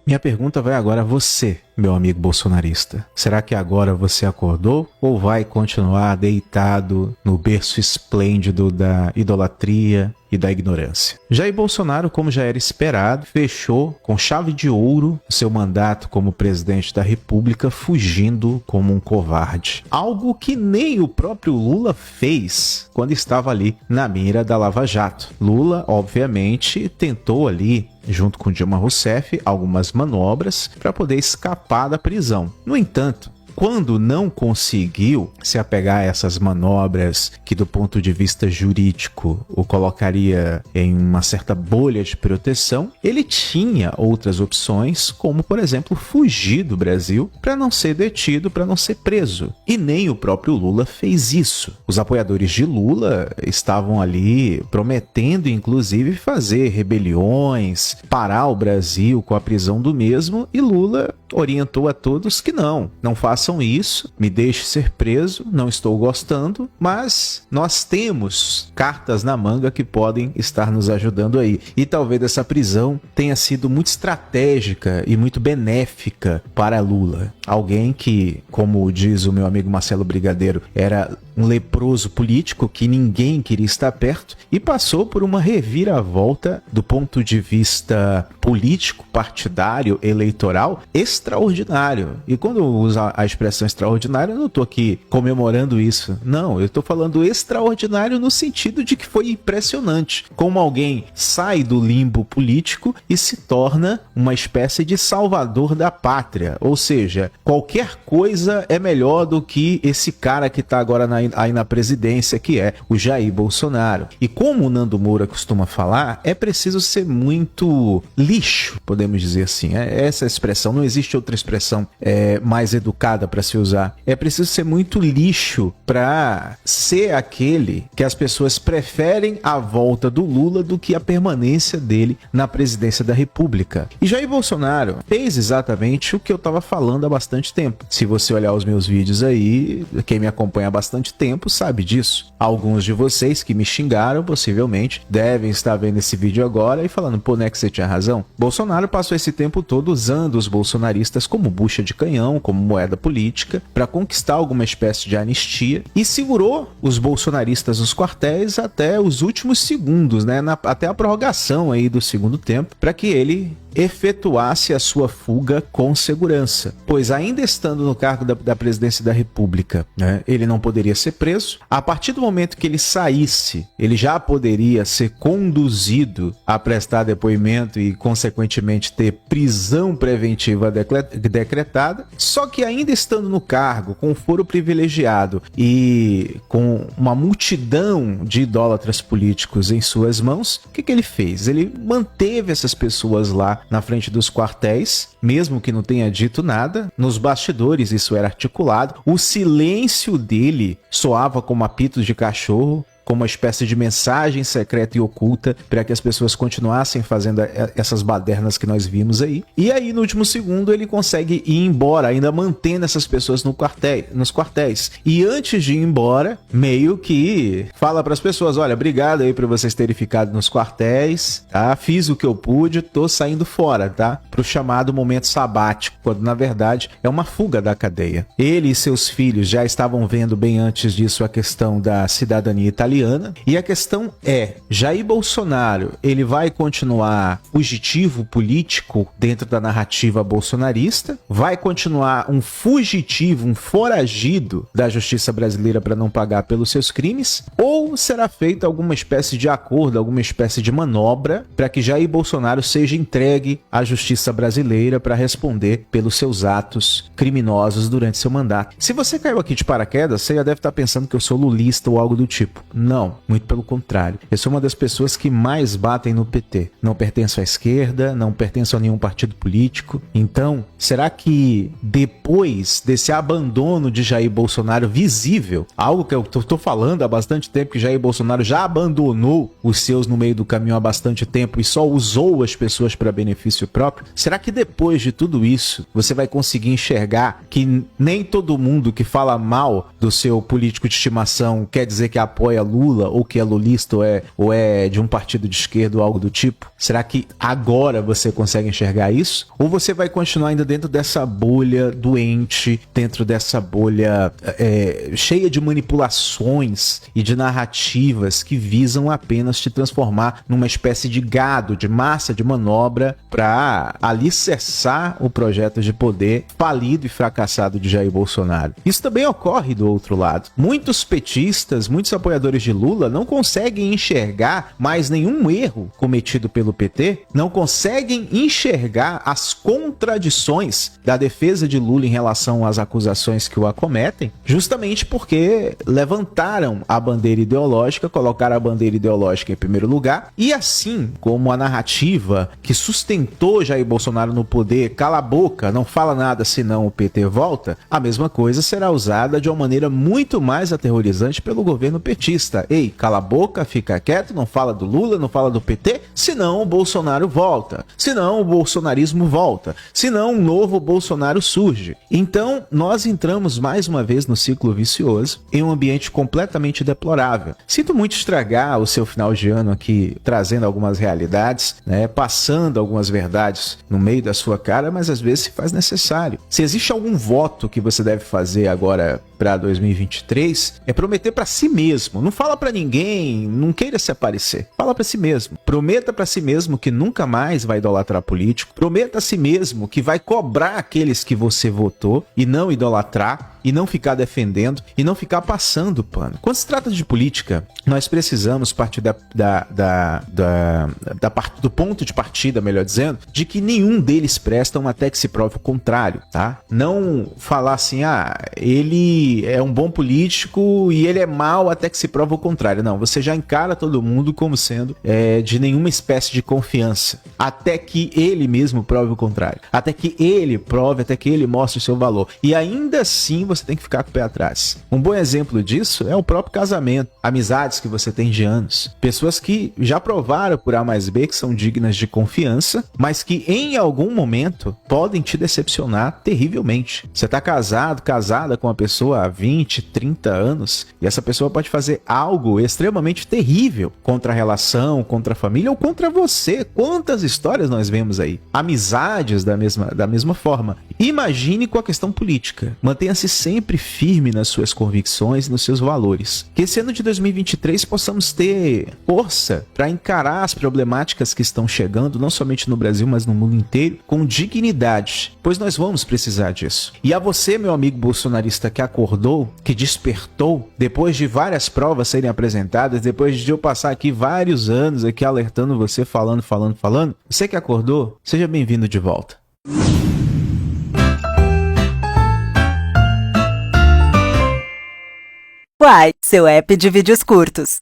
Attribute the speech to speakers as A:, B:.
A: Minha pergunta vai agora a você, meu amigo bolsonarista. Será que agora você acordou ou vai continuar deitado no berço esplêndido da idolatria e da ignorância? Jair Bolsonaro, como já era esperado, fechou com chave de ouro o seu mandato como presidente da República, fugindo como um covarde. Algo que nem o próprio Lula fez quando estava ali na mira da Lava Jato. Lula, obviamente, tentou ali, junto com Dilma Rousseff, algumas manobras para poder escapar da prisão. No entanto, quando não conseguiu se apegar a essas manobras que, do ponto de vista jurídico, o colocaria em uma certa bolha de proteção, ele tinha outras opções, como, por exemplo, fugir do Brasil para não ser detido, para não ser preso. E nem o próprio Lula fez isso. Os apoiadores de Lula estavam ali prometendo, inclusive, fazer rebeliões, parar o Brasil com a prisão do mesmo, e Lula orientou a todos que não façam isso, me deixe ser preso, não estou gostando, mas nós temos cartas na manga que podem estar nos ajudando aí. E talvez essa prisão tenha sido muito estratégica e muito benéfica para Lula. Alguém que, como diz o meu amigo Marcelo Brigadeiro, era um leproso político que ninguém queria estar perto e passou por uma reviravolta do ponto de vista político, partidário, eleitoral, extraordinário. E quando eu uso a expressão extraordinário, eu não estou aqui comemorando isso. Não, eu estou falando extraordinário no sentido de que foi impressionante. Como alguém sai do limbo político e se torna uma espécie de salvador da pátria. Ou seja, qualquer coisa é melhor do que esse cara que está agora aí na presidência, que é o Jair Bolsonaro. E como o Nando Moura costuma falar, é preciso ser muito lixo, podemos dizer assim. Essa expressão, não existe outra expressão mais educada para se usar. É preciso ser muito lixo para ser aquele que as pessoas preferem a volta do Lula do que a permanência dele na presidência da República. E Jair Bolsonaro fez exatamente o que eu estava falando há bastante tempo. Se você olhar os meus vídeos aí, quem me acompanha há bastante tempo sabe disso. Alguns de vocês que me xingaram, possivelmente, devem estar vendo esse vídeo agora e falando, pô, né, que você tinha razão. Bolsonaro passou esse tempo todo usando os bolsonaristas como bucha de canhão, como moeda política, para conquistar alguma espécie de anistia e segurou os bolsonaristas nos quartéis até os últimos segundos, né, até a prorrogação aí do segundo tempo, para que ele efetuasse a sua fuga com segurança, pois ainda estando no cargo da presidência da República, né, ele não poderia ser preso. A partir do momento que ele saísse, ele já poderia ser conduzido a prestar depoimento e, consequentemente, ter prisão preventiva decretada. Só que ainda estando no cargo, com foro privilegiado e com uma multidão de idólatras políticos em suas mãos, o que ele fez? Ele manteve essas pessoas lá na frente dos quartéis, mesmo que não tenha dito nada. Nos bastidores isso era articulado. O silêncio dele soava como apito de cachorro, como uma espécie de mensagem secreta e oculta para que as pessoas continuassem fazendo essas badernas que nós vimos aí. E aí, no último segundo, ele consegue ir embora, ainda mantendo essas pessoas nos quartéis. E antes de ir embora, meio que fala para as pessoas, olha, obrigado aí por vocês terem ficado nos quartéis, tá? Fiz o que eu pude, tô saindo fora, tá? Pro chamado momento sabático, quando na verdade é uma fuga da cadeia. Ele e seus filhos já estavam vendo bem antes disso a questão da cidadania italiana. E a questão é, Jair Bolsonaro, ele vai continuar fugitivo político dentro da narrativa bolsonarista? Vai continuar um fugitivo, um foragido da justiça brasileira para não pagar pelos seus crimes? Ou será feita alguma espécie de acordo, alguma espécie de manobra para que Jair Bolsonaro seja entregue à justiça brasileira para responder pelos seus atos criminosos durante seu mandato? Se você caiu aqui de paraquedas, você já deve estar pensando que eu sou lulista ou algo do tipo. Não, muito pelo contrário. Eu sou uma das pessoas que mais batem no PT. Não pertenço à esquerda, não pertenço a nenhum partido político. Então, será que depois desse abandono de Jair Bolsonaro visível, algo que eu estou falando há bastante tempo, que Jair Bolsonaro já abandonou os seus no meio do caminho há bastante tempo e só usou as pessoas para benefício próprio, será que depois de tudo isso você vai conseguir enxergar que nem todo mundo que fala mal do seu político de estimação quer dizer que apoia Lula, ou que é lulista, ou é de um partido de esquerda ou algo do tipo? Será que agora você consegue enxergar isso? Ou você vai continuar ainda dentro dessa bolha doente, dentro dessa bolha cheia de manipulações e de narrativas que visam apenas te transformar numa espécie de gado, de massa de manobra para alicerçar o projeto de poder falido e fracassado de Jair Bolsonaro? Isso também ocorre do outro lado. Muitos petistas, muitos apoiadores de Lula não conseguem enxergar mais nenhum erro cometido pelo PT, não conseguem enxergar as contradições da defesa de Lula em relação às acusações que o acometem, justamente porque levantaram a bandeira ideológica, colocaram a bandeira ideológica em primeiro lugar, e assim como a narrativa que sustentou Jair Bolsonaro no poder, cala a boca, não fala nada senão o PT volta, a mesma coisa será usada de uma maneira muito mais aterrorizante pelo governo petista. Ei, cala a boca, fica quieto, não fala do Lula, não fala do PT, senão o Bolsonaro volta, senão o bolsonarismo volta, senão um novo Bolsonaro surge. Então, nós entramos mais uma vez no ciclo vicioso, em um ambiente completamente deplorável. Sinto muito estragar o seu final de ano aqui, trazendo algumas realidades, né, passando algumas verdades no meio da sua cara, mas às vezes se faz necessário. Se existe algum voto que você deve fazer agora para 2023, é prometer para si mesmo. Não fala para ninguém, não queira se aparecer. Fala para si mesmo. Prometa para si mesmo que nunca mais vai idolatrar político. Prometa a si mesmo que vai cobrar aqueles que você votou e não idolatrar, e não ficar defendendo, e não ficar passando pano. Quando se trata de política, nós precisamos partir do ponto de partida, melhor dizendo, de que nenhum deles prestam até que se prove o contrário, tá? Não falar assim, ele é um bom político e ele é mau até que se prove o contrário. Não, você já encara todo mundo como sendo de nenhuma espécie de confiança, até que ele mesmo prove o contrário. Até que ele prove, até que ele mostre o seu valor. E ainda assim, você tem que ficar com o pé atrás. Um bom exemplo disso é o próprio casamento, amizades que você tem de anos, pessoas que já provaram por A mais B que são dignas de confiança, mas que em algum momento podem te decepcionar terrivelmente. Você está casado, casada com uma pessoa há 20, 30 anos e essa pessoa pode fazer algo extremamente terrível contra a relação, contra a família ou contra você. Quantas histórias nós vemos aí? Amizades da mesma forma. Imagine com a questão política. Mantenha-se sempre firme nas suas convicções e nos seus valores. Que esse ano de 2023 possamos ter força para encarar as problemáticas que estão chegando, não somente no Brasil, mas no mundo inteiro, com dignidade, pois nós vamos precisar disso. E a você, meu amigo bolsonarista que acordou, que despertou, depois de várias provas serem apresentadas, depois de eu passar aqui vários anos aqui alertando você, falando, você que acordou, seja bem-vindo de volta.
B: Uai, seu app de vídeos curtos.